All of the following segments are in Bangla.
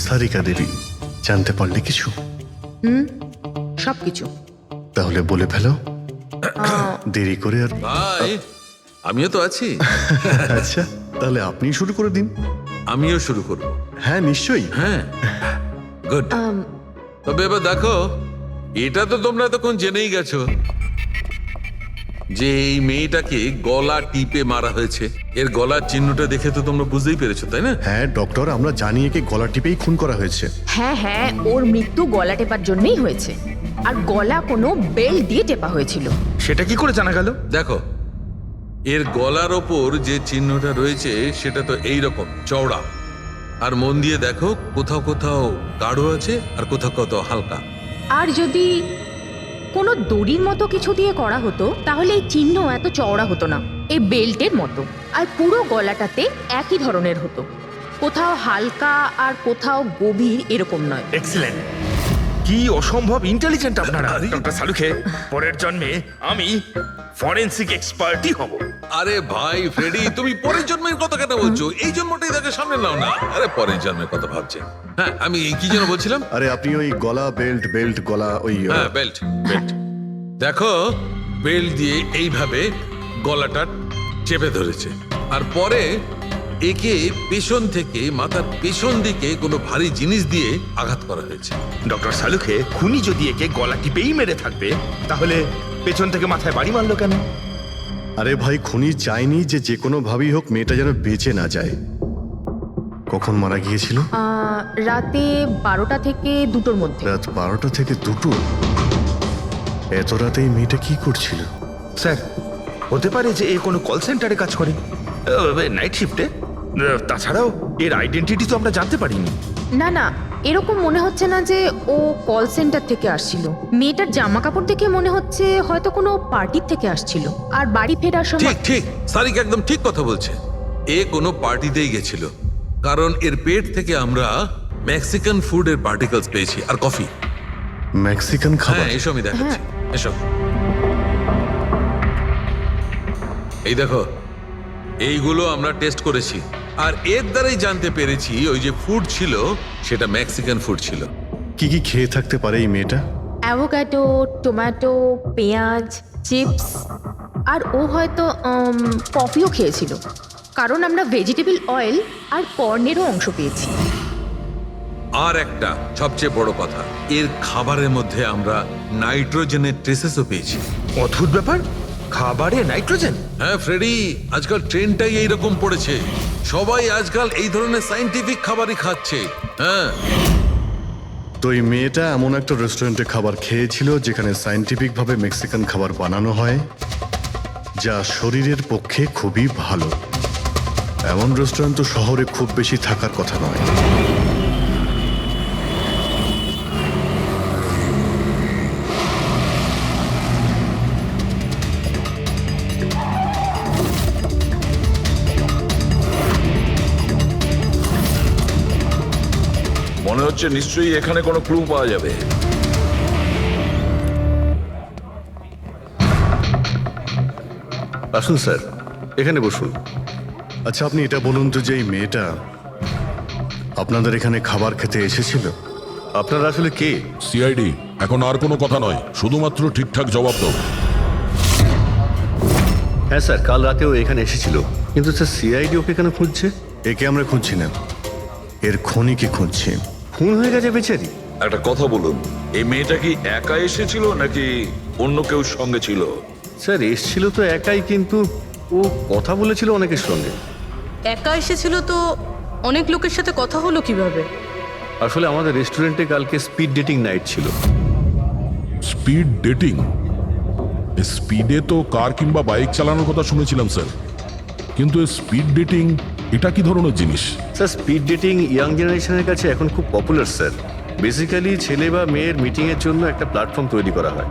সারিকা দেবী, জানতে পারলে কিছু? সবকিছু। তাহলে বলে ফেলো, দেরি করে আর। ভাই, আমিও তো আছি। আচ্ছা, তাহলে আপনি শুরু করে দিন। আমিও শুরু করব। হ্যাঁ নিশ্চয়ই। হ্যাঁ, গুড। তবে এবার দেখো, এটা তো তোমরা তখন জেনেই গেছো যে এই মেয়েটাকে গলা টিপে মারা হয়েছে। এর গলার চিহ্নটা দেখে তো তোমরা বুঝতেই পেরেছো, তাই না? হ্যাঁ ডক্টর, আমরা জানি একে গলা টিপেই খুন করা হয়েছে। হ্যাঁ হ্যাঁ, ওর মৃত্যু গলা টেপার জন্যই হয়েছে। আর গলা কোনো বেল্ট দিয়ে টেপা হয়েছিল। সেটা কি করে জানা গেল? দেখো, এর গলার ওপর যে চিহ্নটা রয়েছে সেটা তো এইরকম চওড়া। আর মন দিয়ে দেখো, কোথাও কোথাও গাঢ় আছে আর কোথাও কোথাও হালকা। আর যদি কোনো দড়ির মতো কিছু দিয়ে করা হতো তাহলে এই চিহ্ন এত চওড়া হতো না, এই বেল্টের মতো। আর পুরো গলাটাতে একই ধরনের হতো, কোথাও হালকা আর কোথাও গভীর, এরকম নয়। এক্সিলেন্ট! কি অসম্ভব ইন্টেলিজেন্ট আপনারা, ডক্টর সালুখে। পরের জন্মে আমি ফরেনসিক এক্সপার্টই হব। আরে ভাই ফ্রেডি, তুমি পরের জন্মের কথা কেন বলছো? এই জন্মটাই তাকে সামনে নাও না। আরে পরের জন্মের কথা ভাবছেন? হ্যাঁ, আমি কি যেন বলছিলাম। আরে আপনি ওই গলা বেল্ট বেল্ট গলা ওই হ্যাঁ, বেল্ট বেল্ট। দেখো, বেল্ট দিয়ে এইভাবে গলাটা চেপে ধরেছে। আর পরে একে পেছন থেকে মাথার পেছন দিকে কোনো ভারী জিনিস দিয়ে আঘাত করা হয়েছে। ডক্টর সালুখে, খুনি যদি একে গলা টিপেই মেরে থাকবে তাহলে পেছন থেকে মাথায় বাড়ি মারলো কেন? আরে ভাই, খুনি চাইনি যে কোনো ভাবেই হোক মেয়েটা যেন বেঁচে না যায়। কখন মারা গিয়েছিল? রাতে 12টা থেকে 2টোর মধ্যে। রাত 12টা থেকে 2টো? এত রাতে এই মেয়েটা কি করছিল? স্যার, হতে পারে যে এ কোনো কল সেন্টারে কাজ করে, নাইট শিফটে। তাছাড়াও এর আইডেন্টিটি তো আমরা জানতে পারিনি। না না, এরকম মনে হচ্ছে না যে ও কল সেন্টার থেকে আসছিল। মেয়েটার জামা কাপড় দেখে মনে হচ্ছে হয়তো কোনো পার্টির থেকে আসছিল। আর বাড়ি ফেরার ঠিক সময়। ঠিক, সারিক একদম ঠিক কথা বলছে। এ কোনো পার্টিতেই গেছিল, কারণ এর পেট থেকে আমরা মেক্সিকান ফুডের পার্টিকেলস পেয়েছি আর কফি। মেক্সিকান খাবার? হ্যাঁ, এসো আমি দেখাচ্ছি, এসো। এই দেখো, এইগুলো আমরা টেস্ট করেছি আর এর দ্বারাই জানতে পেরেছি ওই যে ফুড ছিল সেটা মেক্সিকান ফুড ছিল। কি কি খেয়ে থাকতে পারে এই মেয়েটা? অ্যাভোকাডো, টমেটো, পেঁয়াজ, চিপস। আর ও হয়তো কফিও খেয়েছিল, কারণ আমরা ভেজিটেবল অয়েল আর কর্নেরও অংশ পেয়েছি। আর একটা সবচেয়ে বড় কথা, এর খাবারের মধ্যে আমরা নাইট্রোজেনের ট্রেসেসও পেয়েছি। অদ্ভুত ব্যাপার, খাবারে নাইট্রোজেন! হ্যাঁ ফ্রেডি, আজকাল ট্রেনটাই এইরকম পড়েছে। সবাই আজকাল এই ধরনের সায়েন্টিফিক খাবারই খাচ্ছে। হ্যাঁ, তো এই মেয়েটা এমন একটা রেস্টুরেন্টে খাবার খেয়েছিল যেখানে সায়েন্টিফিক ভাবে মেক্সিকান খাবার বানানো হয়, যা শরীরের পক্ষে খুবই ভালো। এমন রেস্টুরেন্ট তো শহরে খুব বেশি থাকার কথা নয়। মনে হচ্ছে নিশ্চয়ই এখানে কোনো ক্লু পাওয়া যাবে। আসুন স্যার, এখানে বসুন। আচ্ছা, আপনি এটা বলুন তো যে এই মেয়েটা আপনাদের এখানে খাবার খেতে এসেছিল? আপনারা আসলে কে? সিআইডি। এখন আর কোনো কথা নয়, শুধুমাত্র ঠিকঠাক জবাব দাও। হ্যাঁ স্যার, কাল রাতেও এখানে এসেছিল, কিন্তু স্যার সিআইডি ওকে কেন খুঁজছে? একে আমরা খুঁজছি না, এর খনিকে খুঁজছি। খুন হয়ে গেছে বেচারি। একটা কথা বলুন, এই মেয়েটা কি একা এসেছিল নাকি অন্য কেউ সঙ্গে ছিল? স্যার এসছিল তো একাই, কিন্তু ও কথা বলেছিল অনেকের সঙ্গে। একা এসেছিল তো অনেক লোকের সাথে কথা হলো কিভাবে? আসলে আমাদের রেস্টুরেন্টে কালকে স্পিড ডেটিং নাইট ছিল। Speed dating? স্পিডে তো কার কিংবা বাইক চালানোর কথা শুনেছিলাম স্যার, কিন্তু স্পিড ডেটিং এটা কি ধরনের জিনিস? স্যার স্পিড ডেটিং ইয়াং জেনারেশনের কাছে এখন খুব পপুলার স্যার। বেসিক্যালি ছেলে বা মেয়ের মিটিংয়ের জন্য একটা প্ল্যাটফর্ম তৈরি করা হয়,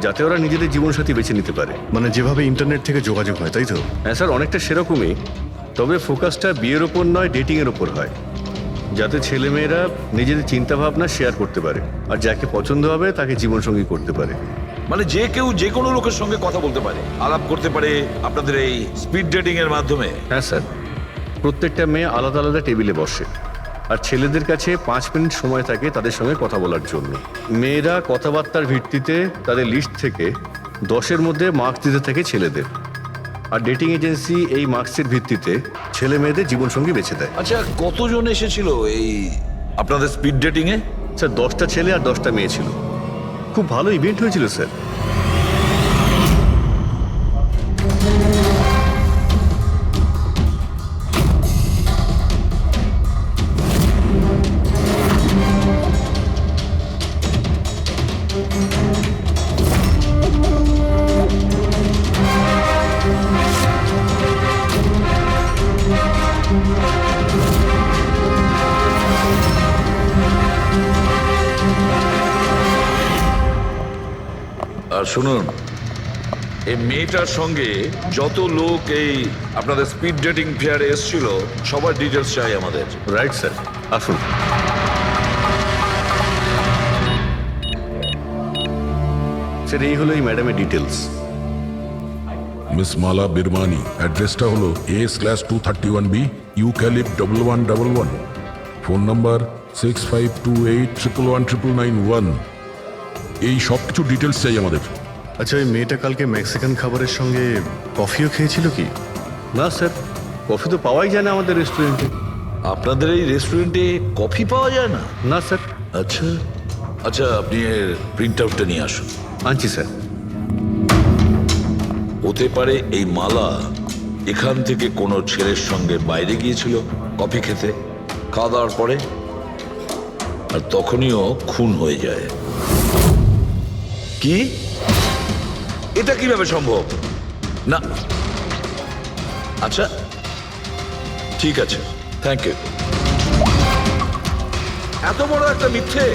যাতে ওরা নিজেদের জীবনসাথী বেছে নিতে পারে। মানে যেভাবে ইন্টারনেট থেকে যোগাযোগ হয়, তাই তো? হ্যাঁ স্যার, অনেকটা সেরকমই, তবে ফোকাসটা বিয়ের ওপর নয়, ডেটিংয়ের ওপর হয়, যাতে ছেলেমেয়েরা নিজেদের চিন্তাভাবনা শেয়ার করতে পারে আর যাকে পছন্দ হবে তাকে জীবনসঙ্গী করতে পারে। মানে যে কেউ যে কোনো লোকের সঙ্গে কথা বলতে পারে, আলাপ করতে পারে আপনাদের এই স্পিড ডেটিং এর মাধ্যমে? হ্যাঁ স্যার, প্রত্যেকটা মেয়ে আলাদা আলাদা টেবিলে বসে, আর ছেলেদের কাছে 5 মিনিট সময় থাকে তাদের সঙ্গে কথা বলার জন্য। মেয়েরা কথাবার্তার ভিত্তিতে তাদের লিস্ট থেকে 10-এর মধ্যে মার্কস দিতে থাকে ছেলেদের, আর ডেটিং এজেন্সি এই মার্কসের ভিত্তিতে ছেলে মেয়েদের জীবনসঙ্গী বেছে দেয়। আচ্ছা, কতজন এসেছিল এই আপনাদের স্পিড ডেটিং এ? স্যার 10টা ছেলে আর 10টা মেয়ে ছিল। খুব ভালো ইভেন্ট হয়েছিল স্যার। আর শুনুন, এই মেয়েটার সঙ্গে যত লোক এই আপনাদের স্পিড ডেটিং ফেয়ারে এসেছিল সবার ডিটেলস চাই আমাদের। রাইট স্যার, আসুন। স্যার এই হলো এই ম্যাডামের ডিটেলস। মিস মালা বিরমানি, অ্যাড্রেসটা হলো A/231B ইউক্যালিপ 1111, ফোন নাম্বার 6528119991। এই সব কিছু ডিটেলস চাই আমাদের। আচ্ছা, ওই মেয়েটা কালকে মেক্সিকান খাবারের সঙ্গে কফিও খেয়েছিল কি? না স্যার, কফি তো পাওয়াই যায় না আমাদের রেস্টুরেন্টে। আপনাদের এই রেস্টুরেন্টে কফি পাওয়া যায় না? না স্যার। আচ্ছা আচ্ছা, আপনি এর প্রিন্ট আউটটা নিয়ে আসুন। আনছি স্যার। হতে পারে এই মালা এখান থেকে কোনো ছেলের সঙ্গে বাইরে গিয়েছিল কফি খেতে, খাওয়া দাওয়ার পরে, আর তখনইও খুন হয়ে যায়। কি? এটা কিভাবে সম্ভব? না, আচ্ছা ঠিক আছে, থ্যাংক ইউ। এত বড় একটা মিথ্যে!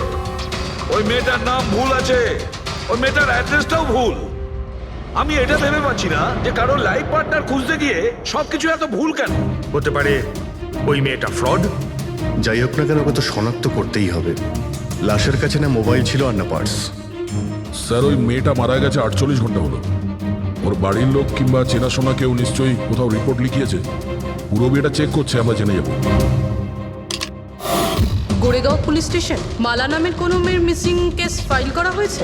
ওই মেয়েটার নাম ভুল আছে, ওই মেয়েটার অ্যাড্রেসটাও ভুল। আমি এটা ভেবে পাচ্ছি না যে কারোর লাইফ পার্টনার খুঁজতে গিয়ে সবকিছু এত ভুল কেন। হতে পারে ওই মেয়েটা ফ্রড। যাই হোক না কেন, ওকে তো শনাক্ত করতেই হবে। লাশের কাছে না মোবাইল ছিল আর না পার্স। স্যার ওই মেয়েটা মারা গেছে 48 ঘন্টা হলো। ওর বাড়ির লোক কিংবা চেনাশোনা কেউ নিশ্চয়ই কোথাও রিপোর্ট লিখিয়েছে। পুরো বিয়েটা চেক করছে, আমরা জেনে যাবো। গোরেগাঁও পুলিশ স্টেশন মালা নামের কোনো মেয়ের মিসিং কেস ফাইল করা হয়েছে?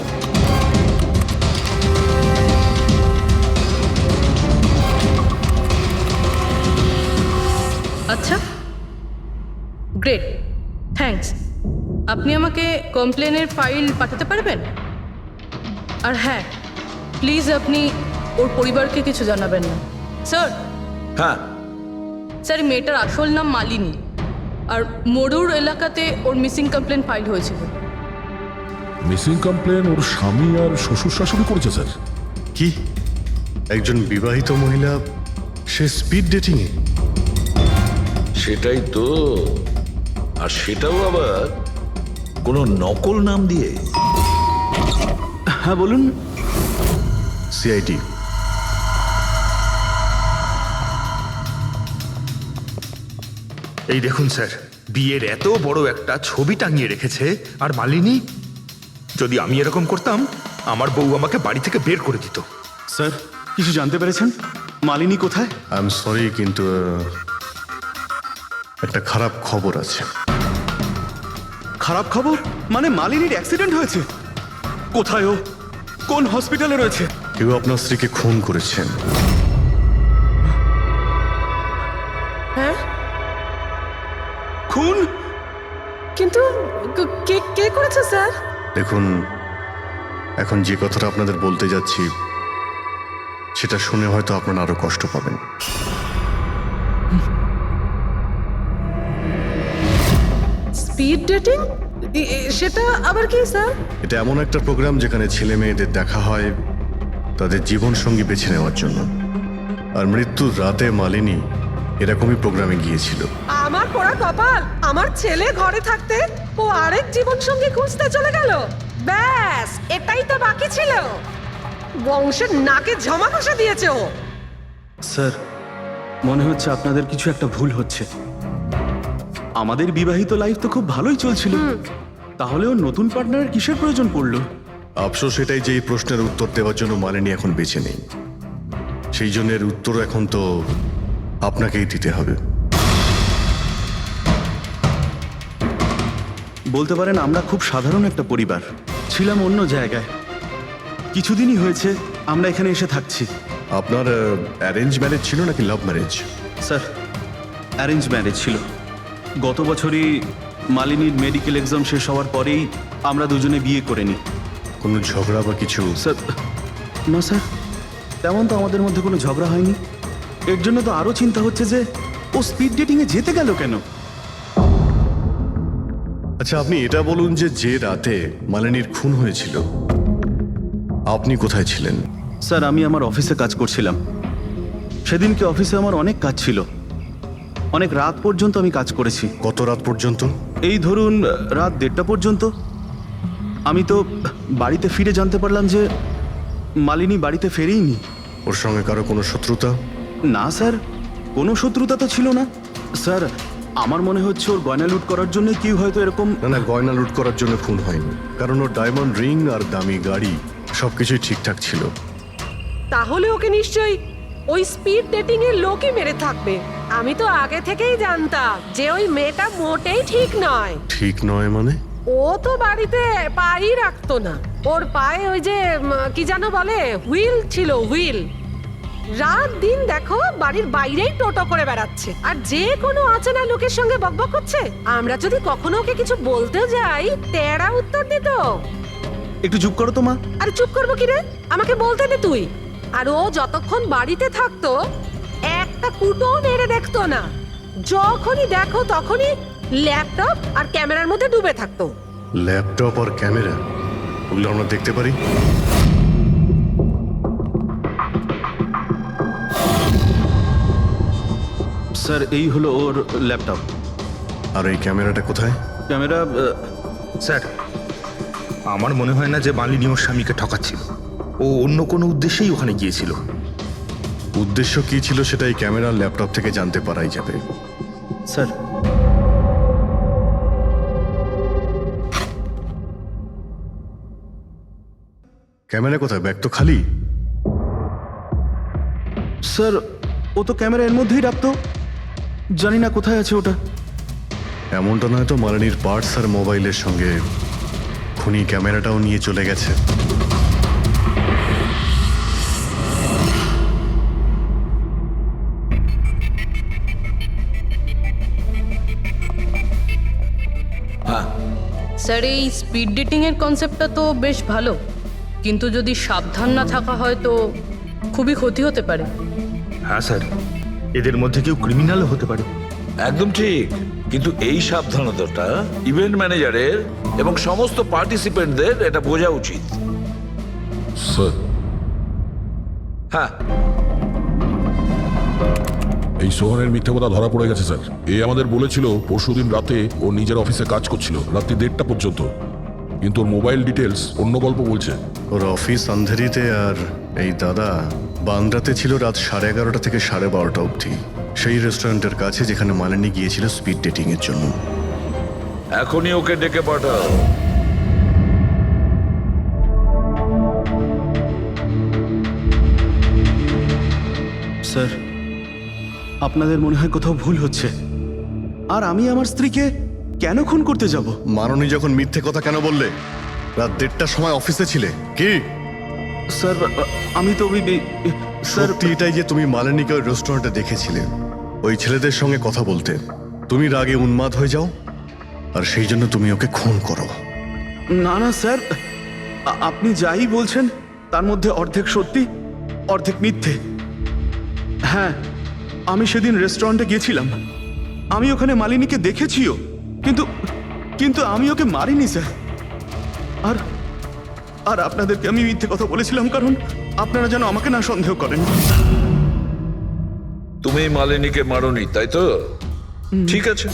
আচ্ছা, গ্রেট, থ্যাঙ্কস। আপনি আমাকে কমপ্লেনের ফাইল পাঠাতে পারবেন? আর হ্যাঁ, প্লিজ আপনি ওর পরিবারকে কিছু জানাবেন না। স্যার, হ্যাঁ, স্যার মেয়েটার আসল নাম মালিনী, আর মরুর এলাকাতে ওর মিসিং কমপ্লেন ফাইল হয়েছিল। মিসিং কমপ্লেন ওর স্বামী আর শ্বশুর শাশুড়ি করেছে স্যার। কি? একজন বিবাহিত মহিলা, সে স্পিড ডেটিংয়ে? সেটাই তো। আর সেটাও আবার কোনো নকল নাম দিয়ে। হ্যাঁ বলুন। সিআইডি। এই দেখুন স্যার, বিয়ের এত বড় একটা ছবি টাঙিয়ে রেখেছে, আর মালিনী। যদি আমি এরকম করতাম, আমার বউ আমাকে বাড়ি থেকে বের করে দিত। স্যার, কিছু জানতে পেরেছেন? মালিনী কোথায়? আই এম সরি, কিন্তু একটা খারাপ খবর আছে। খারাপ খবর? মানে মালিনীর অ্যাক্সিডেন্ট হয়েছে? কোথায় ও? কোন হসপিটালে রয়েছে? কেউ আপনার স্ত্রীকে খুন করেছেন। হ্যাঁ, খুন? কিন্তু কে কে করেছে স্যার? দেখুন, এখন যে কথাটা আপনাদের বলতে যাচ্ছি সেটা শুনে হয়তো আপনারা আরো কষ্ট পাবেন। Speed dating? সেটা আবার কি স্যার? এটা এমন একটা প্রোগ্রাম যেখানে ছেলে মেয়েদের দেখা হয় তাদের জীবন সঙ্গী বেছে নেওয়ার জন্য। আর মৃত্যুর রাতে মালিনী এরকমই প্রোগ্রামে গিয়েছিল। আমার পোড়া কপাল, আমার ছেলে ঘরে থাকতে ও আরেক জীবন সঙ্গী খুঁজতে চলে গেল। ব্যাস, এটাই তো বাকি ছিল। বংশের নাকে ঝমা ঘষে দিয়েছে ও। স্যার, মনে হচ্ছে আপনাদের কিছু একটা ভুল হচ্ছে। আমাদের বিবাহিত লাইফ তো খুব ভালোই চলছিল, তাহলে ও নতুন পার্টনারের কিসের প্রয়োজন পড়লো? আফসোস এটাই যে এই প্রশ্নের উত্তর দেওয়ার জন্য মালিনী এখন বেঁচে নেই। সেই জন্য এর উত্তর এখন তো আপনাকেই দিতে হবে। বলতে পারেন আমরা খুব সাধারণ একটা পরিবার, ছিলাম অন্য জায়গায়। কিছুদিনই হয়েছে আমরা এখানে এসে থাকছি। আপনার অ্যারেঞ্জ ম্যারেজ ছিল নাকি love marriage? Sir, arrange marriage ছিল। গত বছরই মালিনীর মেডিকেল এক্সাম শেষ হওয়ার পরেই আমরা দুজনে বিয়ে করে নিই। কোনো ঝগড়া বা কিছু? স্যার, না স্যার, তেমন তো আমাদের মধ্যে কোনো ঝগড়া হয়নি। এর জন্য তো আরও চিন্তা হচ্ছে যে ও স্পিড ডেটিংয়ে যেতে গেল কেন। আচ্ছা, আপনি এটা বলুন যে রাতে মালিনীর খুন হয়েছিল আপনি কোথায় ছিলেন? স্যার, আমি আমার অফিসে কাজ করছিলাম। সেদিনকে অফিসে আমার অনেক কাজ ছিল, অনেক রাত পর্যন্ত আমি কাজ করেছি। কত রাত পর্যন্ত? এই ধরুন রাত 1:30 পর্যন্ত। আমি তো বাড়িতে ফিরে জানতে পারলাম যে মালিনী বাড়িতে ফেরেইনি। ওর সঙ্গে কারো কোনো শত্রুতা? না স্যার, কোনো শত্রুতা তো ছিল না। স্যার, আমার মনে হচ্ছে ওর গয়না লুট করার জন্য কেউ হয়তো এরকম। না, গয়না লুট করার জন্য খুন হয়নি, কারণ ওর ডায়মন্ড রিং আর দামি গাড়ি সবকিছুই ঠিকঠাক ছিল। তাহলে ওকে নিশ্চয়ই ওই স্পিড ডেটিং এর লোকই মেরে থাকবে। আমি তো আগে থেকেই জানতাম যে ওই মেয়েটা মোটেই ঠিক নয়। ঠিক নয় মানে? ও তো বাড়িতে পাই রাখতো না। ওর পায়ে ওই যে কি যেন বলে, হুইল ছিল, হুইল। রাত দিন দেখো বাড়ির বাইরেই টোটো করে বেড়াচ্ছে, আর যে কোনো অচেনা লোকের সঙ্গে বকবক করছে। আমরা যদি কখনো ওকে কিছু বলতে যাই, তেরা উত্তর দিত। একটু চুপ করো তো মা। আরে চুপ করবো কি রে, আমাকে বলতে দে তুই। আর ও যতক্ষণ বাড়িতে থাকতো একটা কুটো নেড়ে দেখতো না। যখনই দেখো তখনই ল্যাপটপ আর ক্যামেরার মধ্যে ডুবে থাকতো। ল্যাপটপ আর ক্যামেরা, ওগুলো আমরা দেখতে পারি? স্যার, এই হলো ওর ল্যাপটপ। আর এই ক্যামেরাটা কোথায়? ক্যামেরা স্যার, আমার মনে হয় না যে মালিনী ওর স্বামীকে ঠকাচ্ছিল। ও অন্য কোনো উদ্দেশ্যেই ওখানে গিয়েছিল। উদ্দেশ্য কি ছিল সেটা এই ক্যামেরা ল্যাপটপ থেকে জানতে পারাই যাবে। স্যার, ক্যামেরা কোথায়? ব্যাগ তো খালি। স্যার, ও তো ক্যামেরা এর মধ্যেই রাখতো, জানি না কোথায় আছে ওটা। এমনটা নয় তো মালিনীর পার্টস আর মোবাইলের সঙ্গে খুনি ক্যামেরাটাও নিয়ে চলে গেছে? হ্যাঁ, স্যার, এই স্পিড ডেটিং এর কনসেপ্টটা তো বেশ ভালো, কিন্তু যদি সাবধান না থাকা হয় তো খুবই ক্ষতি হতে পারে। হ্যাঁ স্যার, এদের মধ্যে কেউ ক্রিমিনালও হতে পারে। একদম ঠিক, কিন্তু এই সাবধানতাটা ইভেন্ট ম্যানেজারের এবং সমস্ত পার্টিসিপেন্টদের এটা বোঝা উচিত। স্যার, হ্যাঁ, এই সোহনের মিথ্যে কথা ধরা পড়ে গেছে স্যার। এ আমাদের বলেছিল পরশুদিন রাতে ও নিজের অফিসে কাজ করছিল রাত্রি 1:30 পর্যন্ত, কিন্তু ওর মোবাইল ডিটেলস অন্য গল্প বলছে। ওর অফিস আন্ধেরিতে, আর এই দাদা বান্দ্রাতে ছিল রাত 11:30 থেকে 12:30 অবধি, সেই রেস্টুরেন্টের কাছে যেখানে মালিনী গিয়েছিল স্পিড ডেটিং এর জন্য। এখনই ওকে ডেকে পাঠাও। স্যার, আপনাদের মনে হয় কোথাও ভুল হচ্ছে। আর আমি আমার স্ত্রীকে কেন খুন করতে যাব? মাননী যখন মিথ্যে কথা কেন বললে? রাত 1:30টার সময় অফিসে ছিলে কি? স্যার, আমি তো স্যার, সত্যি এটাই যে তুমি মালিনীকে ওই রেস্টুরেন্টে দেখেছিলে ওই ছেলেদের সঙ্গে কথা বলতে। তুমি রাগে উন্মাদ হয়ে যাও আর সেই জন্য তুমি ওকে খুন করো। না না স্যার, আপনি যাই বলছেন তার মধ্যে অর্ধেক সত্যি অর্ধেক মিথ্যে। হ্যাঁ, আমি সেদিন রেস্টুরেন্টে গিয়েছিলাম, আমি ওখানে মালিনীকে দেখেছিও, কিন্তু কিন্তু আমি ওকে মারিনি স্যার। আর আর আপনাদেরকে আমি মিথ্যে কথা বলেছিলাম কারণ আপনারা যেন আমাকে না সন্দেহ করেন। তুমি মালিনীকে মারোনি, তাই তো? ঠিক আছে।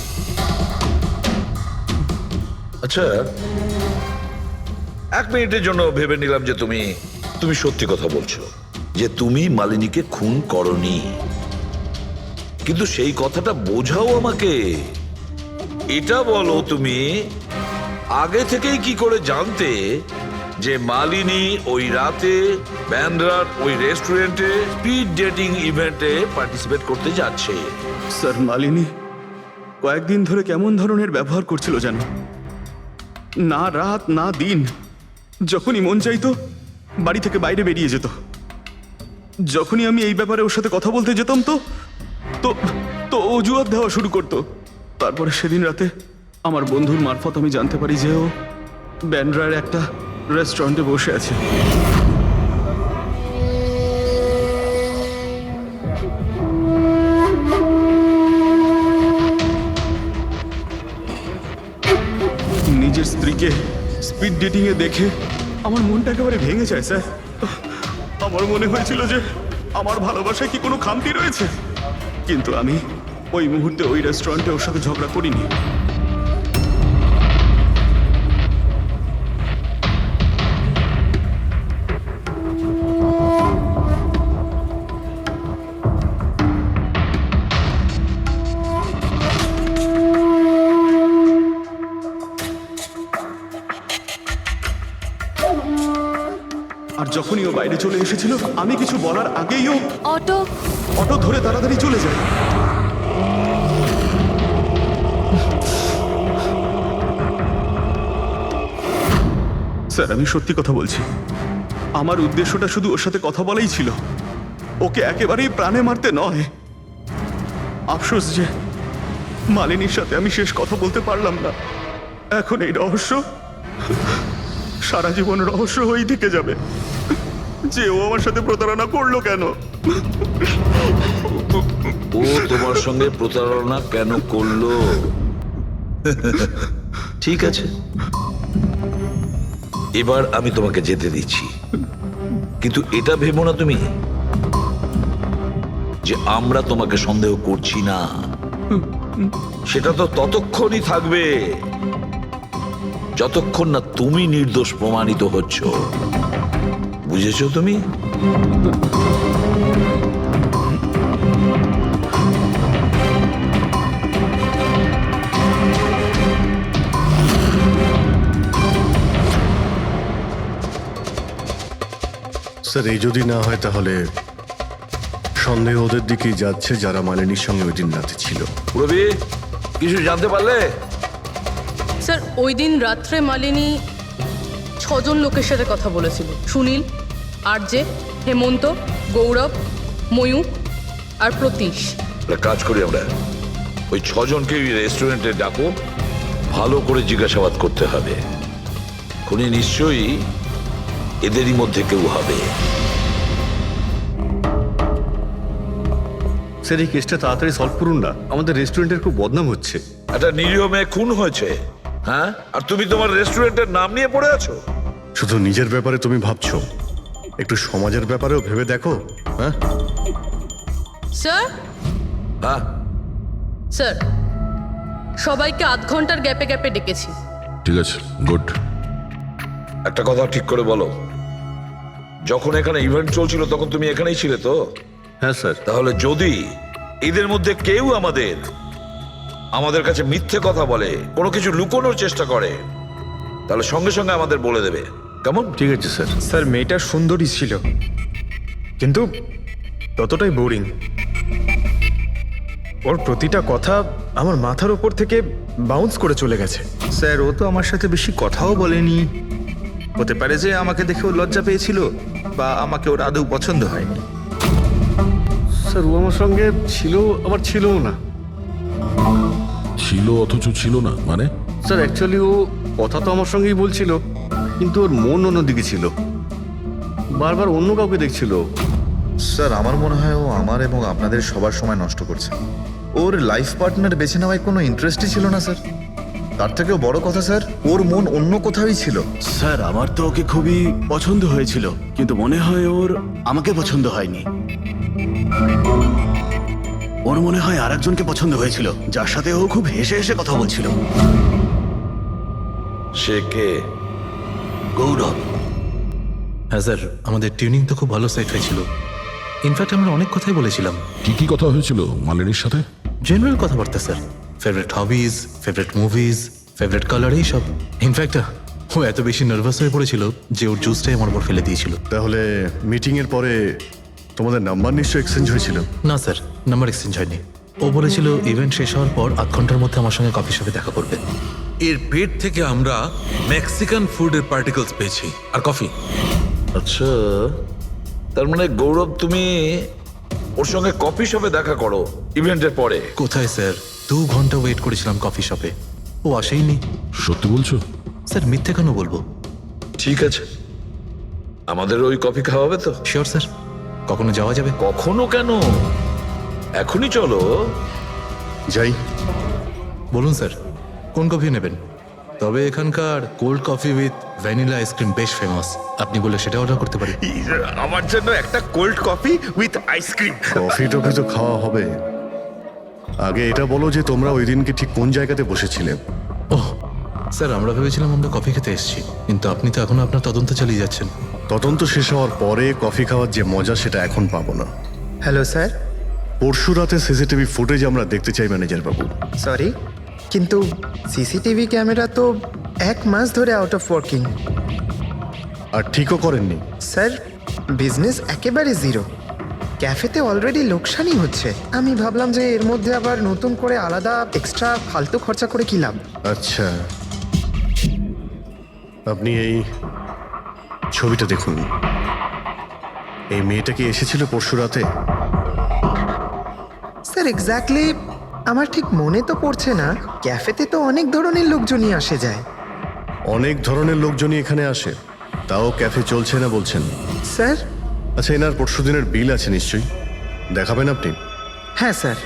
আচ্ছা, 1 মিনিটের জন্য ভেবে নিলাম যে তুমি সত্যি কথা বলছো, যে তুমি মালিনীকে খুন করনি, কিন্তু সেই কথাটা বোঝাও আমাকে। এটা বলো, তুমি আগে থেকেই কি করে জানতে যে মালিনী ওই রাতে ব্যান্ড্রার ওই রেস্টুরেন্টে স্পিড ডেটিং ইভেন্টে পার্টিসিপেট করতে যাচ্ছে? স্যার, মালিনী কয়েকদিন ধরে কেমন ধরনের ব্যবহার করছিল জানো? না রাত না দিন যখনই মন চাইতো বাড়ি থেকে বাইরে বেরিয়ে যেত। যখনই আমি এই ব্যাপারে ওর সাথে কথা বলতে যেতাম তো তো তো অজুহাত দেওয়া শুরু করতো। তারপরে সেদিন রাতে আমার বন্ধুর মারফত আমি জানতে পারি যে ও ব্যান্ড্রার একটা রেস্টুরেন্টে বসে আছে। নিজের স্ত্রীকে স্পিড ডেটিং এ দেখে আমার মনটা একেবারে ভেঙে যায় স্যার। আমার মনে হয়েছিল যে আমার ভালোবাসায় কি কোনো খামতি রয়েছে, কিন্তু আমি ওই মুহূর্তে ওই রেস্টুরেন্টে ওর সাথে ঝগড়া করিনি। আর যখনই ও বাইরে চলে এসেছিল আমি কিছু বলার আগেই ও অটো অটো ধরে তাড়াতাড়ি চলে যায়। স্যার আমি সত্যি কথা বলছি, আমার উদ্দেশ্যটা শুধু ওর সাথে কথা বলাই ছিল, ওকে একেবারেই প্রাণে মারতে নয়। আফসোস যে মালিনীর সাথে আমি শেষ কথা বলতে পারলাম না। এখন এই রহস্য সারা জীবন রহস্য হয়েই থেকে যাবে যে ও আমার সাথে প্রতারণা করলো কেন। ও তোমার সঙ্গে প্রতারণা কেন করলো? ঠিক আছে, এবার আমি তোমাকে যেতে দিচ্ছি, কিন্তু এটা ভেবো না তুমি যে আমরা তোমাকে সন্দেহ করছি না। সেটা তো ততক্ষণই থাকবে যতক্ষণ না তুমি নির্দোষ প্রমাণিত হচ্ছ। বুঝেছো তুমি? স্যার এই যদি না হয় তাহলে সন্দেহ ওদের দিকেই যাচ্ছে যারা মালিনীর সঙ্গে ওই দিন রাতে ছিল। রবি, কিছু জানতে পারলে? স্যার ওই দিন রাত্রে মালিনী 6 জন লোকের সাথে কথা বলেছিল। সুনীল, আরজে, হেমন্ত, গৌরব, ময়ূক আর প্রতীশ। একটা কাজ করি আমরা, ওই 6 জনকে রেস্টুরেন্টে ডাকো, ভালো করে জিজ্ঞাসাবাদ করতে হবে। খুনি নিশ্চয়ই এদেরই মধ্যে কেউ হবে। স্যার এই কেসটা তাড়াতাড়ি সলভ করুন না, আমাদের রেস্টুরেন্টের খুব বদনাম হচ্ছে। একটা নিরীহ মেয়ে খুন হয়েছে, হ্যাঁ, আর তুমি তোমার রেস্টুরেন্টের নাম নিয়ে পড়ে আছো। শুধু নিজের ব্যাপারে তুমি ভাবছো, একটু সমাজের ব্যাপারেও ভেবে দেখো। হ্যাঁ স্যার, হ্যাঁ, স্যার সবাইকে আধ ঘন্টার গ্যাপে গ্যাপে ডেকেছি। ঠিক আছে, গুড। একটা কথা ঠিক করে বলো, যখন এখানে ইভেন্ট চলছিল তখন তুমি এখানেই ছিলে তো? হ্যাঁ স্যার। তাহলে যদি এদের মধ্যে কেউ আমাদের কাছে মিথ্যে কথা বলে, কোনো কিছু লুকোনোর চেষ্টা করে, তাহলে সঙ্গে সঙ্গে আমাদের বলে দেবে, কেমন? ঠিক আছে স্যার। স্যার মেয়েটা সুন্দরী ছিল, কিন্তু ততটাই বোরিং। ওর প্রতিটা কথা আমার মাথার উপর থেকে বাউন্স করে চলে গেছে। স্যার ও তো আমার সাথে বেশি কথাও বলেনি। হতে পারে যে আমাকে দেখে ও লজ্জা পেয়েছিল, বা আমাকে ওর আদৌ পছন্দ হয়নি। স্যার ও আমার সঙ্গে ছিল আবার ছিলও না। ছিল অথচ ছিল না মানে? স্যার অ্যাকচুয়ালি ও কথা তো আমার সঙ্গেই বলছিল, কিন্তু ওর মন অন্যদিকে ছিল, বারবার অন্য কাউকে দেখছিল। স্যার আমার মনে হয় ও আমার এবং আপনাদের সবার সময় নষ্ট করছে। ওর লাইফ পার্টনার বেছে নেওয়ায় কোনো ইন্টারেস্টই ছিল না স্যার। তার থেকেও বড় কথা স্যার, ওর মন অন্য কোথাওই ছিল। স্যার আমার তো ওকে খুবই পছন্দ হয়েছিল, কিন্তু মনে হয় ওর আমাকে পছন্দ হয়নি। ওর মনে হয় আরেকজনকে পছন্দ হয়েছিল, যার সাথে ও খুব হেসে হেসে কথা বলছিল। সে কে? গৌরব। হ্যাঁ স্যার, আমাদের টিউনিং তো খুব ভালো সেট হয়েছিল। ইনফ্যাক্ট আমরা অনেক কথাই বলেছিলাম। কি কি কথা হয়েছিল মালিনীর সাথে? জেনারেল কথাবার্তা sir, favourite hobbies, favourite movies, favourite colour, এইসব। ইনফ্যাক্ট ও এত বেশি নার্ভাস হয়ে পড়েছিল যে ওর জুসটাই আমার উপর ফেলে দিয়েছিল। তাহলে মিটিংয়ের পরে তোমাদের নাম্বার নিশ্চয়ই এক্সচেঞ্জ হয়েছিল? না স্যার, নাম্বার এক্সচেঞ্জ হয়নি। ও বলেছিল ইভেন্ট শেষ হওয়ার পর 8 ঘন্টার মধ্যে আমার সঙ্গে কফি শপে দেখা করবে। এর পেট থেকে আমরা মেক্সিকান ফুডের পার্টিকেলস পেয়েছি আর কফি। আচ্ছা, তার মানে গৌরব তুমি ওর সঙ্গে কফি শপে দেখা করো ইভেন্টের পরে? কোথায় স্যার, 2 ঘন্টা ওয়েট করেছিলাম কফি শপে, ও আসেইনি। সত্যি বলছো? স্যার মিথ্যে কেন বলবো? ঠিক আছে, আমাদের ওই কফি খাওয়াবে তো? শিওর স্যার, কখনো যাওয়া যাবে? কখনো কেন, এখনই চলো। যাই। বলুন স্যার, কোন কফি নেবেন? তবে এখানকার cold coffee with vanilla ice cream বেশ ফেমাস, আপনি বলে সেটা অর্ডার করতে পারি। আমার জন্য একটা cold coffee with ice cream. Coffee toffee তো খাওয়া হবে, আগে এটা বলো যে তোমরা ওই দিনকে ঠিক কোন জায়গাতে বসেছিলে? ওহ স্যার, আমরা ভেবেছিলাম আমরা কফি খেতে এসেছি, কিন্তু আপনি তো এখনো আপনার তদন্ত চালিয়ে যাচ্ছেন। তদন্ত শেষ হওয়ার পরে কফি খাওয়ার যে মজা সেটা এখন পাবো না। Hello sir. পরশু রাতে সিসিটিভি ফুটেজ আমরা দেখতে চাই ম্যানেজার বাবু। সরি, কিন্তু সিসিটিভি ক্যামেরা তো 1 মাস ধরে আউট অফ ওয়ার্কিং। আর ঠিকও করেননি? স্যার, বিজনেস একেবারে জিরো, ক্যাফেতে অলরেডি লোকসানই হচ্ছে। আমি ভাবলাম যে এর মধ্যে আবার নতুন করে আলাদা এক্সট্রা ফালতু খরচা করে কি লাভ। আচ্ছা, আপনি এই ছবিটা দেখুন। এই মেয়েটা কি এসেছিল পরশু রাতে? স্যার এক্স্যাক্টলি আমার ঠিক মনে তো পড়ছে না, ক্যাফেতে তো অনেক ধরনের লোকজনই আসে যায়। অনেক ধরনের লোকজনই এখানে আসে, তাও ক্যাফে চলছে না বলছেন? স্যার। আচ্ছা, এনার পরশু দিনের বিল আছে নিশ্চয়ই, দেখাবেন আপনি? হ্যাঁ স্যার।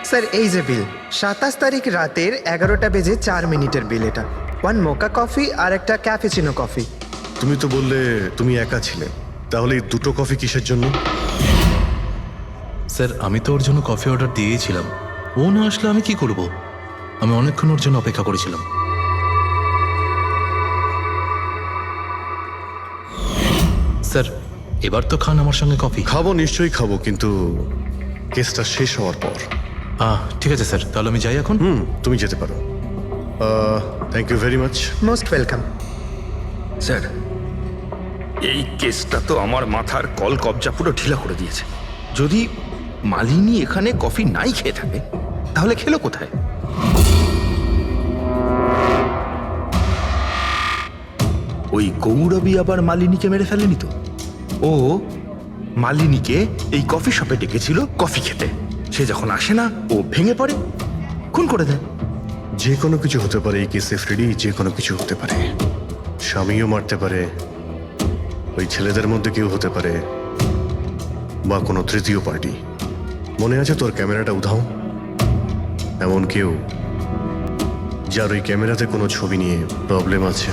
স্যার এই যে বিল, 27 তারিখ রাতের 11টা বেজে 4 মিনিটের বিল এটা। 1 মোকা কফি আর একটা ক্যাফেচিনো কফি। তুমি তো বললে তুমি একা ছিলে, তাহলে এই 2টো কফি কিসের জন্য? স্যার আমি তো ওর জন্য কফি অর্ডার দিয়েছিলাম, ও না আসলে আমি কি করব? আমি অনেকক্ষণ ওর জন্য অপেক্ষা করেছিলাম। স্যার এবার তো খান আমার সঙ্গে কফি। খাবো, নিশ্চয়ই খাবো, কিন্তু কেসটা শেষ হওয়ার পর। ঠিক আছে স্যার, তাহলে আমি যাই এখন। তুমি যেতে পারো। Thank you very much. Most welcome. Sir, এই কেসটা তো আমার মাথার কল কবজা পুরো ঢিলা করে দিয়েছে। যদি মালিনী এখানে কফি নাই খেয়ে থাকে, তাহলে খেলো কোথায়? ওই গৌরবী আবার মালিনীকে মেরে ফেলেনি তো? ও মালিনীকে এই কফি শপে ডেকেছিল কফি খেতে, সে যখন আসে না ও ভেঙে পড়ে, খুন করে দেয়। যে কোনো কিছু হতে পারে এই কেসে ফ্রেডি, যে কোনো কিছু হতে পারে। স্বামীও মারতে পারে, ওই ছেলেদের মধ্যে কেউ হতে পারে, বা কোনো তৃতীয় পার্টি। মনে আছে তোর ক্যামেরাটা উধাও? এমন কেউ যার ওই ক্যামেরাতে কোনো ছবি নিয়ে প্রবলেম আছে।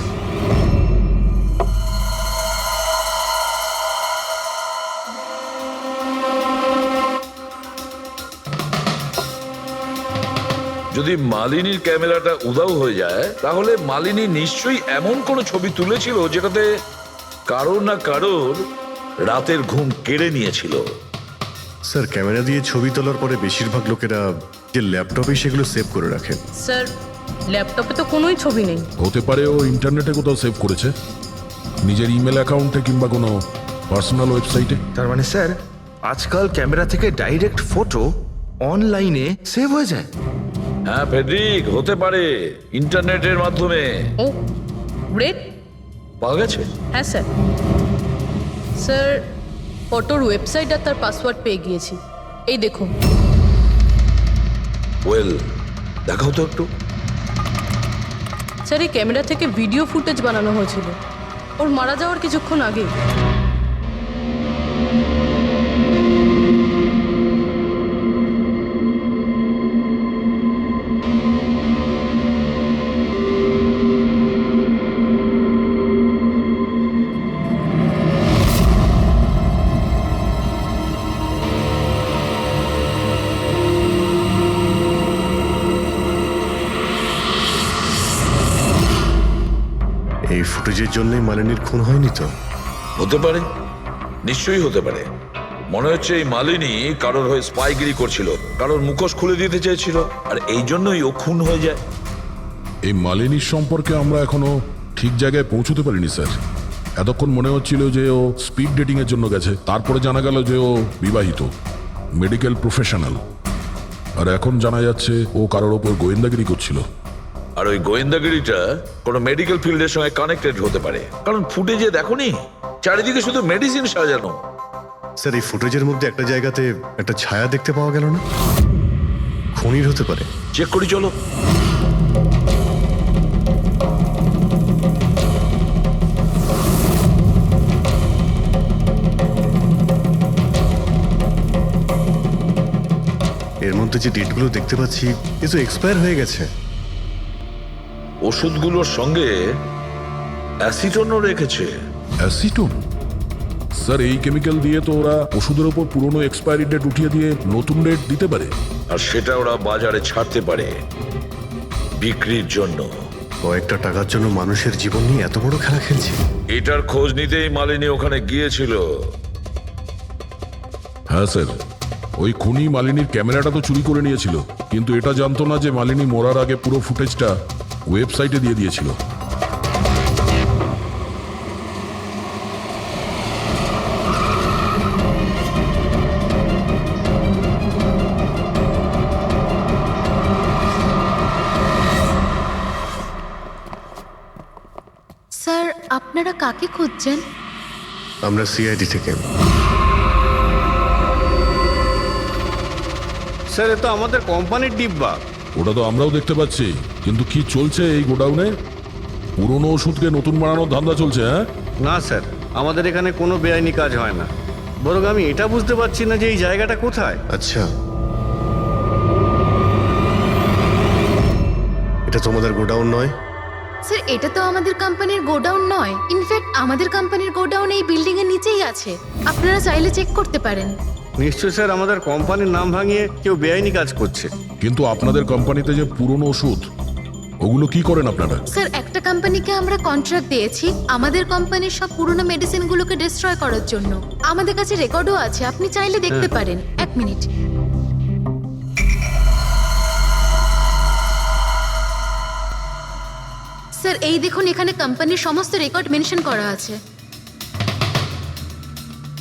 যদি মালিনীর ক্যামেরাটা উধাও হয়ে যায়, তাহলে মালিনী নিশ্চয়ই এমন কোনো ছবি তুলেছিল যেটাতে কারোর না কারোর রাতের ঘুম কেড়ে নিয়েছিল। স্যার, ক্যামেরা দিয়ে ছবি তোলার পরে বেশিরভাগ লোকেরা যে ল্যাপটপে সেগুলো সেভ করে রাখেন। স্যার ল্যাপটপে তো কোনোই ছবি নেই। হতে পারে ও ইন্টারনেটে কোথাও সেভ করেছে, নিজের ইমেল অ্যাকাউন্টে কিংবা কোনো পার্সোনাল ওয়েবসাইটে। তার মানে স্যার, আজকাল ক্যামেরা থেকে ডাইরেক্ট ফটো অনলাইনে সেভ হয়ে যায়। হ্যাঁ ফেডরিক, হতে পারে ইন্টারনেটের মাধ্যমে। ও গ্রেট, পাওয়া গেছে? হ্যাঁ স্যার। স্যার ফটোর ওয়েবসাইট আর তার পাসওয়ার্ড পেয়ে গিয়েছি, এই দেখুন। ওয়েল, দেখাও তো একটু। স্যার এই ক্যামেরা থেকে ভিডিও ফুটেজ বানানো হয়েছিল ওর মারা যাওয়ার কিছুক্ষণ আগে। এই ফুটেজের জন্যই মালিনীর খুন হয়নি তো? হতে পারে, নিশ্চয়ই হতে পারে। মনে হচ্ছে এই মালিনী কারোর হয়ে স্পাইগিরি করছিল, কারোর মুখোশ খুলে দিতে চেয়েছিল, আর এই জন্যই ও খুন হয়ে যায়। এই মালিনীর সম্পর্কে আমরা এখনো ঠিক জায়গায় পৌঁছতে পারিনি স্যার। এতক্ষণ মনে হচ্ছিল যে ও স্পিড ডেটিং এর জন্য গেছে, তারপরে জানা গেল যে ও বিবাহিত, মেডিকেল প্রফেশনাল, আর এখন জানা যাচ্ছে ও কারোর ওপর গোয়েন্দাগিরি করছিল। আর ওই গোয়েন্দাগিরিটা কোনো মেডিকেল ফিল্ডের সঙ্গে কানেক্টেড হতে পারে, কারণ ফুটেজে দেখোনি চারিদিকে শুধু মেডিসিন সাজানো। স্যার এই ফুটেজের মধ্যে একটা জায়গাতে একটা ছায়া দেখতে পাওয়া গেল না? খুনির হতে পারে। চেক করি চলো। এর মধ্যে যে ডেটগুলো দেখতে পাচ্ছি এ তো এক্সপায়ার হয়ে গেছে। ওষুধগুলোর সঙ্গে অ্যাসিটনও রেখেছে। অ্যাসিটোন? স্যার এই কেমিক্যাল দিয়ে তো ওরা ওষুধের ওপর পুরনো এক্সপায়ারি ডেট উঠিয়ে দিয়ে নতুন ডেট দিতে পারে, আর সেটা ওরা বাজারে ছাড়তে পারে বিক্রির জন্য। কয়েকটা টাকার জন্য মানুষের জীবন নিয়ে এত বড় খেলা খেলছে। এটার খোঁজ নিতেই মালিনী ওখানে গিয়েছিল। হ্যাঁ স্যার, ওই খুনি মালিনীর ক্যামেরাটা তো চুরি করে নিয়েছিল, কিন্তু এটা জানতো না যে মালিনী মরার আগে পুরো ফুটেজটা ওয়েবসাইটে দিয়ে দিয়েছিল। স্যার আপনারা কাকে খুঁজছেন? আমরা সিআইডি থেকে। স্যার এ তো আমাদের কোম্পানির ডিব্বা। ওটা তো আমরাও দেখতে পাচ্ছি, কিন্তু কি চলছে এই গোডাউনে? পুরনো ওষুধকে নতুন বানানোর ধান্দা চলছে? হ্যাঁ না স্যার, আমাদের এখানে কোনো বেআইনি কাজ হয় না। বরং আমি এটা বুঝতে পারছি না যে এই জায়গাটা কোথায়। আচ্ছা, এটা তোমাদের গোডাউন নয়? স্যার এটা তো আমাদের কোম্পানির গোডাউন নয়। ইনফ্যাক্ট আমাদের কোম্পানির গোডাউন এই বিল্ডিং এর নিচেই আছে, আপনারা চাইলে চেক করতে পারেন। নিশ্চয় স্যার, আমাদের কোম্পানির নাম ভাঙিয়ে কেউ বেআইনি কাজ করছে। কিন্তু আপনাদের কোম্পানিতে যে পুরনো ওষুধ, ওগুলো কি করেন আপনারা? স্যার একটা কোম্পানিকে আমরা কন্ট্রাক্ট দিয়েছি আমাদের কোম্পানির সব পুরনো মেডিসিনগুলোকে ডিস্ট্রয় করার জন্য। আমাদের কাছে রেকর্ডও আছে, আপনি চাইলে দেখতে পারেন। এক মিনিট। স্যার এই দেখুন, এখানে কোম্পানির সমস্ত রেকর্ড মেনশন করা আছে।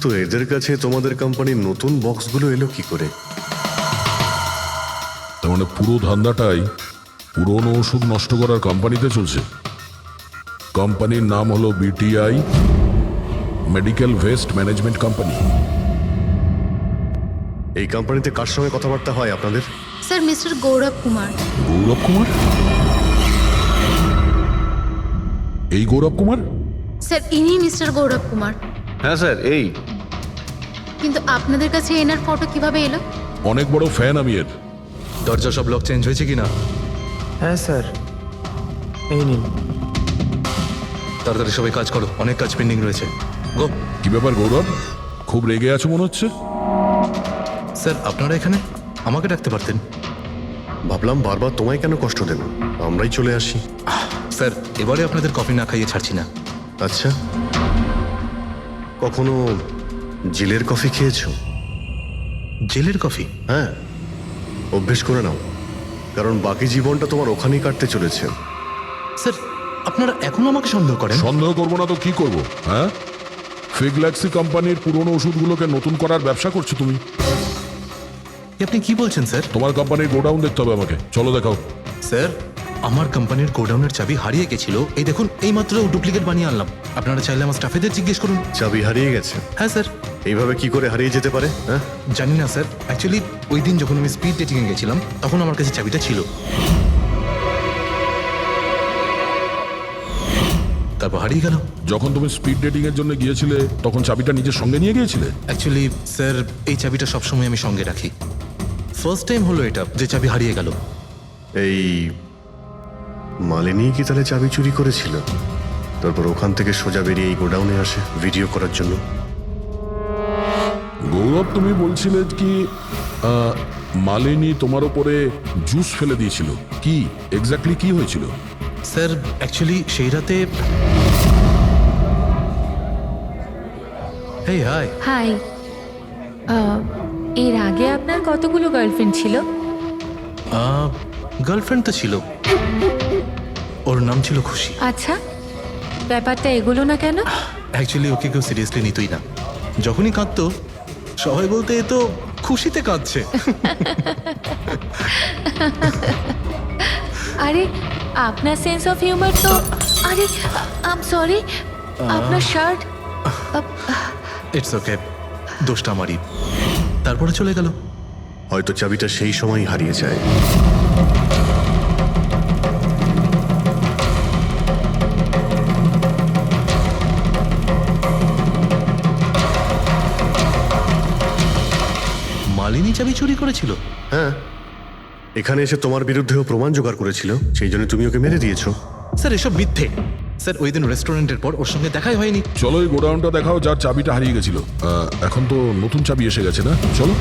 তো এদের কাছে তোমাদের কোম্পানির নতুন বক্সগুলো এলো কি করে? তার মানে পুরো ধান্দাটাই পুরনো ওষুধ নষ্ট করার কোম্পানিতে চলছে। কোম্পানির নাম হলো BTI, medical waste management company. এই কোম্পানিতে কার সঙ্গে কথাবার্তা হয় আপনাদের? স্যার মিস্টার গৌরব কুমার। গৌরব কুমার? এই গৌরব কুমার? স্যার ইনি মিস্টার গৌরব কুমার। হ্যাঁ স্যার এই। কিন্তু আপনাদের কাছে এনার ফটো কিভাবে এলো? অনেক বড় ফ্যান আমি এর। দরজা সব লক চেঞ্জ হয়েছে কিনা? হ্যাঁ স্যার, এই নিন। তাড়াতাড়ি সবাই কাজ করো, অনেক কাজ পেন্ডিং রয়েছে। গো। কি ব্যাপার গৌরব, খুব রেগে আছো মনে হচ্ছে? স্যার আপনারা এখানে? আমাকে ডাকতে পারতেন। ভাবলাম বারবার তোমায় কেন কষ্ট দেব, আমরাই চলে আসি। স্যার এবারে আপনাদের কফি না খাইয়ে ছাড়ছি না। আচ্ছা, কখনো জেলের কফি খেয়েছো? জেলের কফি? হ্যাঁ, অভ্যেস করে নাও, কারণ বাকি জীবনটা তোমার ওখানেই কাটতে চলেছে। স্যার আপনারা এখনো আমাকে সন্দেহ করেন? সন্দেহ করবো না তো কি করব? হ্যাঁ, ফিগল্যাক্সি কোম্পানির পুরনো ওষুধগুলোকে নতুন করার ব্যবসা করছো তুমি। আপনি কি বলছেন স্যার? তোমার কোম্পানির গোডাউন দেখতে হবে আমাকে, চলো দেখাও। স্যার আমার কোম্পানির গোডাউনের চাবি হারিয়ে গেছিল, এই দেখুন এই মাত্র ডুপ্লিকেট বানিয়ে আনলাম। আপনারা চাইলে আমার স্টাফেদের জিজ্ঞেস করুন। চাবি হারিয়ে গেছে? হ্যাঁ স্যার। এইভাবে কি করে হারিয়ে যেতে পারে? হ্যাঁ জানি না স্যার, অ্যাকচুয়ালি ওই দিন যখন আমি স্পিড ডেটিংয়ে গেছিলাম তখন আমার কাছে চাবিটা ছিল। তারপর হারিয়ে গেল। যখন তুমি স্পিড ডেটিং এর জন্য গিয়েছিলে তখন চাবিটা নিজের সঙ্গে নিয়ে গিয়েছিলে? অ্যাকচুয়ালি স্যার এই চাবিটা সবসময় আমি সঙ্গে রাখি। ফার্স্ট টাইম হলো এটা যে চাবি হারিয়ে গেল। এই মালিনী কি তাহলে চাবি চুরি করেছিল, তারপর ওখান থেকে সোজা বেরিয়ে এই গোডাউনে আসে ভিডিও করার জন্য? গৌরব তুমি বলছিলে কি মালিনী তোমার উপরে জুস ফেলে দিয়েছিল, কি এক্স্যাক্টলি কি হয়েছিল? স্যার অ্যাকচুয়ালি সেই রাতে এই হাই হাই, এর আগে আপনার কতগুলো গার্লফ্রেন্ড ছিল? গার্লফ্রেন্ড তো ছিল, ওর নাম ছিল খুশি। আচ্ছা, ব্যাপারটা এগুলো না কেন? অ্যাকচুয়ালি ওকে কেউ সিরিয়াসলি নিতই না। যখনই কাঁদতো সবাই বলতে এ তো খুশিতে কাঁদছে। আরে আপনার সেন্স অফ হিউমার তো, আরে আই এম সরি, আপনার শার্ট। ইটস ওকে, দোষটা আমারই। তারপরে চলে গেল। হয়তো চাবিটা সেই সময়ই হারিয়ে যায়। মালিনী চাবি চুরি করেছিল? হ্যাঁ, এখানে এসে তোমার বিরুদ্ধেও প্রমাণ জোগাড় করেছিল, সেই জন্য তুমি ওকে মেরে দিয়েছো। স্যার এসব মিথ্যে। স্যার ওই দিন রেস্টুরেন্টের পর ওর সঙ্গে দেখাই হয়নি। চলো এই গোডাউনটা দেখাও যার চাবিটা হারিয়ে গেছিল। এখন তো নতুন চাবি এসে গেছে না? চলো।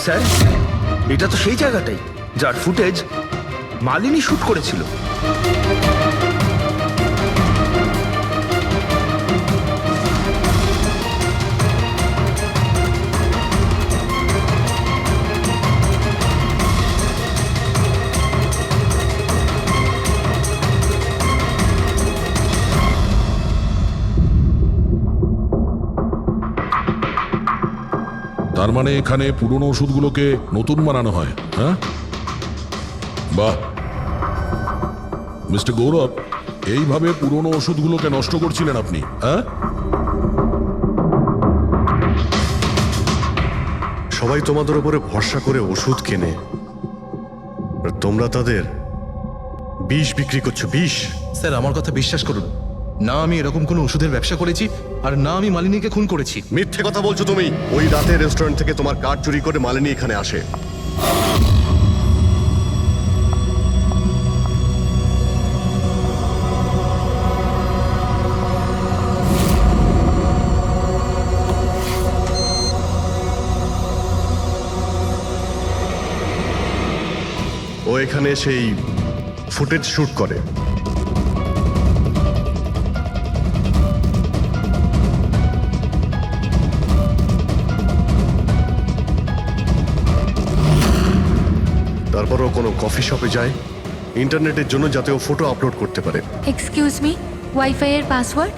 স্যার, এটা তো সেই জায়গাটাই যার ফুটেজ মালিনী শুট করেছিল। তার মানে এখানে পুরনো ওষুধগুলোকে নতুন বানানো হয়, হ্যাঁ? বাহ মিস্টার গৌরব, এইভাবে পুরনো ওষুধগুলোকে নষ্ট করছিলেন আপনি, হ্যাঁ? সবাই তোমাদের উপরে ভরসা করে ওষুধ কেনে, আর তোমরা তাদের বিষ বিক্রি করছো। বিষ? স্যার আমার কথা বিশ্বাস করুন, না আমি এরকম কোনো ওষুধের ব্যবসা করেছি, আর না আমি মালিনীকে খুন করেছি। মিথ্যে কথা বলছো তুমি। ওই রাতে রেস্টুরেন্ট থেকে তোমার কার্ড চুরি করে মালিনী এখানে আসে। ও এখানে সেই ফুটেজ শুট করে। তারপরও কোনো কফি শপে যায় ইন্টারনেটের জন্য, যাতে ও ফটো আপলোড করতে পারে। এক্সকিউজ মি, ওয়াইফাই এর পাসওয়ার্ড?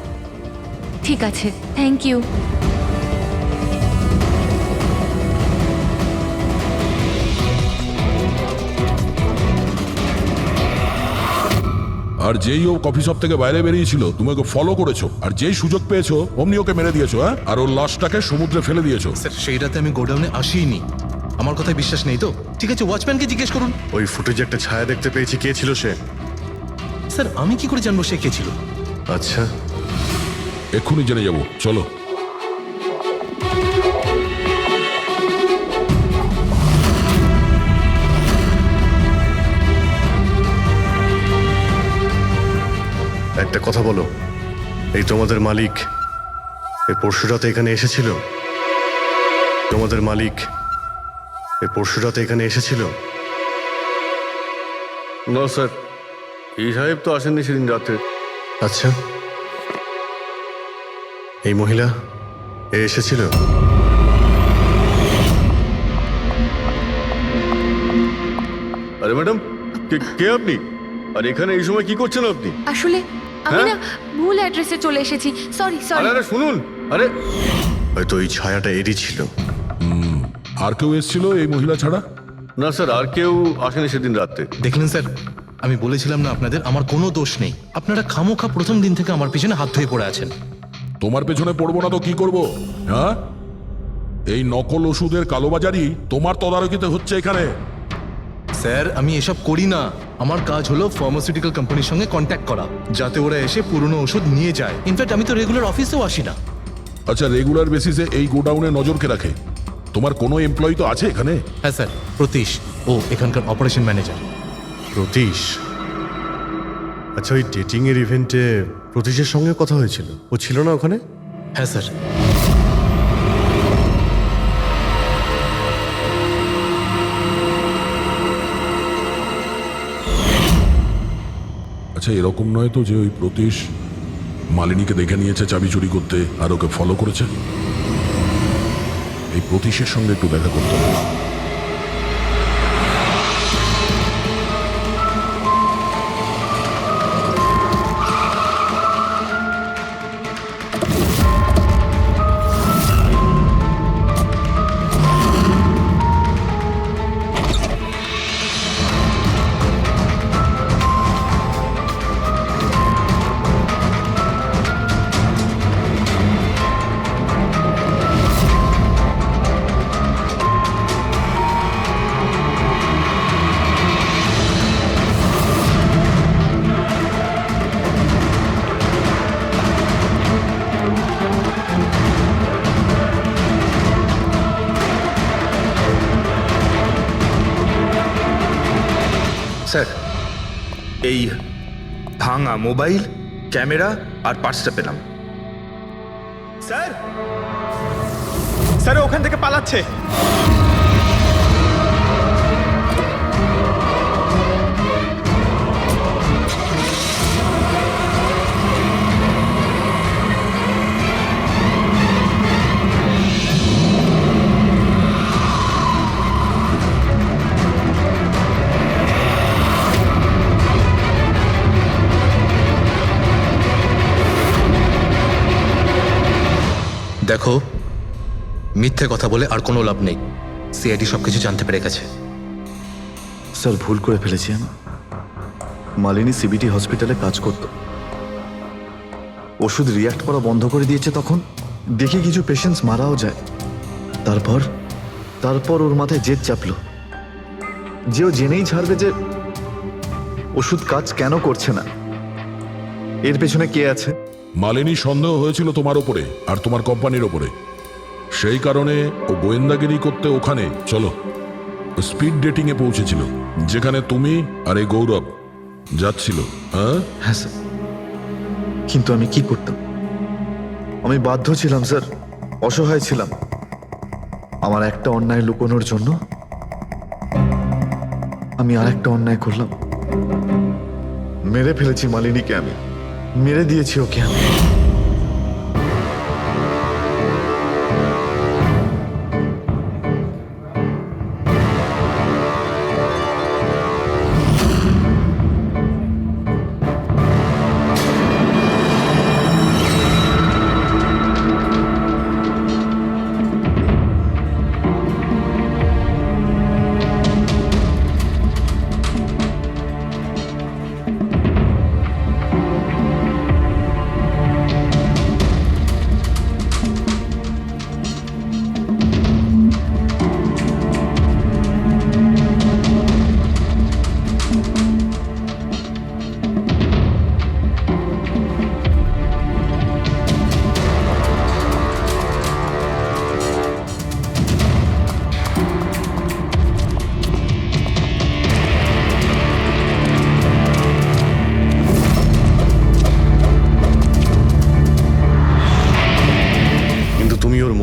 ঠিক আছে, থ্যাংক ইউ। আর যেই ও কফি শপ থেকে বাইরে বেরিয়েছিল তুমি ওকে ফলো করেছো, আর যেই সুযোগ পেয়েছো অমনি ওকে মেরে দিয়েছো, হ্যাঁ? আর ওর লাশটাকে সমুদ্রে ফেলে দিয়েছো। স্যার সেই রাতে আমি গোডাউনে আসিনি। আমার কথায় বিশ্বাস নেই তো? ঠিক আছে, ওয়াচম্যানকে জিজ্ঞেস করুন। ওই ফুটেজে একটা ছায়া দেখতে পেয়েছি, কে ছিল সে? স্যার আমি কি করে জানবো সে কে ছিল? আচ্ছা, এক্ষুনি জেনে যাবো, চলো। একটা কথা বলো, এই তোমাদের মালিক এই পরশু রাতে এখানে এসেছিল? তোমাদের মালিক এই পরশু রাতে এখানে এসেছিল? না স্যার, এই সাহেব তো আসেননি সেদিন রাতে। আচ্ছা, এই মহিলা এ এসেছিল? আরে ম্যাডাম, কে আপনি? আর এখানে এই সময় কি করছেন আপনি? আসলে আমি হ্যাঁ? না ভুল অ্যাড্রেসে চলে এসেছি, সরি আরে সরি। আরে শুনুন, আরে হয়তো এই ছায়াটা এরই ছিল। আর কেউ এসেছিল এই মহিলা ছাড়া? না স্যার, আর কেউ আসেনি সেদিন রাতে। দেখলেন স্যার, আমি বলেছিলাম না আপনাদের আমার কোনো দোষ নেই। আপনারা খামোখা প্রথম দিন থেকে আমার পিছনে হাত ধুয়ে পড়ে আছেন। তোমার পেছনে পড়বো না তো কি করব, হ্যাঁ? এই নকল ওষুধের কালোবাজারি তোমার তদারকিতে হচ্ছে এখানে। স্যার আমি এসব করি না। আমার কাজ হলো ফার্মাসিউটিক্যাল কোম্পানির সঙ্গে কন্ট্যাক্ট করা, যাতে ওরা এসে পুরনো ওষুধ নিয়ে যায়। ইনফ্যাক্ট আমি তো রেগুলার অফিসেও আসি না। আচ্ছা, রেগুলার বেসিসে এই গোডাউনে নজর কে রাখে? তোমার কোনো এমপ্লয়ি তো আছে এখানে? হ্যাঁ স্যার, প্রতীশ, ও এখানকার অপারেশন ম্যানেজার। প্রতীশ? আচ্ছা, ওই ডেটিং এর ইভেন্টে প্রতীশের সঙ্গে কথা হয়েছিল, ও ছিল না ওখানে? হ্যাঁ স্যার। আচ্ছা, এরকম নয় তো যে ওই প্রতীশ মালিনীকে দেখে নিয়েছে চাবি চুরি করতে আর ওকে ফলো করেছে? এই প্রতীশের সঙ্গে একটু দেখা করতে হবে। স্যার, এই ভাঙা মোবাইল, ক্যামেরা আর পার্সটা পেলাম। স্যার স্যার, ওখান থেকে পালাচ্ছে। দেখো, মিথ্যে কথা বলে আর কোনো লাভ নেই। সিআইডি সবকিছু জানতে পেরে গেছে। স্যার, ভুল করে ফেলেছি আমি। মালিনী সিবিটি হসপিটালে কাজ করত। ওষুধ রিয়াক্ট করা বন্ধ করে দিয়েছে তখন দেখি কিছু পেশেন্টস মারাও যায়। তারপর ওর মাথায় জেদ চাপলো যে ও জেনেই ছাড়বে যে ওষুধ কাজ কেন করছে না, এর পেছনে কে আছে। মালিনী সন্দেহ হয়েছিল তোমার ওপরে আর তোমার কোম্পানির ওপরে। সেই কারণে ও গোয়েন্দাগিরি করতে ওখানে চলো স্পিড ডেটিং এ পৌঁছেছিল, যেখানে তুমি আর এই গৌরব যাচ্ছিল। হ্যাঁ স্যার, কিন্তু আমি কি করতাম? আমি বাধ্য ছিলাম স্যার, অসহায় ছিলাম। আমার একটা অন্যায় লুকোনোর জন্য আমি আর একটা অন্যায় করলাম। মেরে ফেলেছি মালিনীকে, আমি মেরে দিয়েছি ওকে আমি।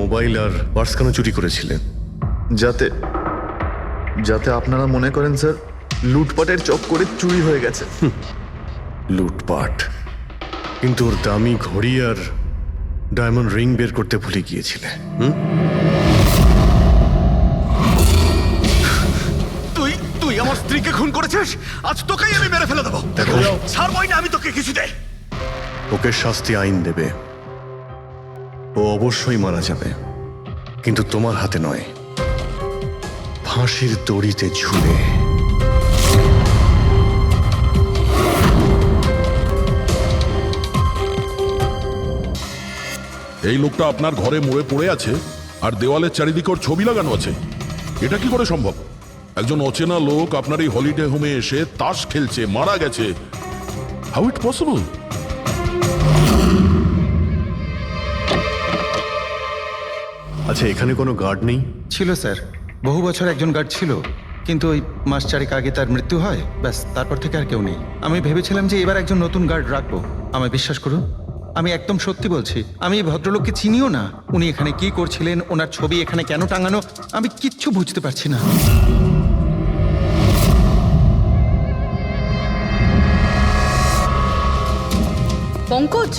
মোবাইল আর পার্স কেন চুরি করেছিলেন? যাতে আপনারা মনে করেন স্যার লুটপাটের চক্করে চুরি হয়ে গেছে। লুটপাট? কিন্তু ওর দামি ঘড়ি আর ডায়মন্ড রিং বের করতে ভুলে গিয়েছিলে। তুই আমার স্ত্রীকে খুন করেছিস, আজ তোকেই আমি মেরে ফেলে দেবো। দেখো, ছাড়বই না আমি তোকে কিছুতে। ওকে শাস্তি আইন দেবে, ও অবশ্যই মারা যাবে, কিন্তু তোমার হাতে নয়, ফাঁসির দড়িতে ঝুলে। এই লোকটা আপনার ঘরে মরে পড়ে আছে আর দেওয়ালের চারিদিকে ওর ছবি লাগানো আছে। এটা কি করে সম্ভব? একজন অচেনা লোক আপনার এই হলিডে হোমে এসে তাস খেলছে, মারা গেছে। How it possible? আচ্ছা, এখানে কোনো গার্ড নেই? ছিল স্যার, বহু বছর একজন গার্ড ছিল, কিন্তু ওই মাস চারেক আগে তার মৃত্যু হয়, ব্যাস তারপর থেকে আর কেউ নেই। আমি ভেবেছিলাম যে এবার একজন নতুন গার্ড রাখবো। আমায় বিশ্বাস করুন, আমি একদম সত্যি বলছি, আমি এই ভদ্রলোককে চিনিও না। উনি এখানে কি করছিলেন, ওনার ছবি এখানে কেন টাঙানো, আমি কিচ্ছু বুঝতে পারছি না। পঙ্কজ,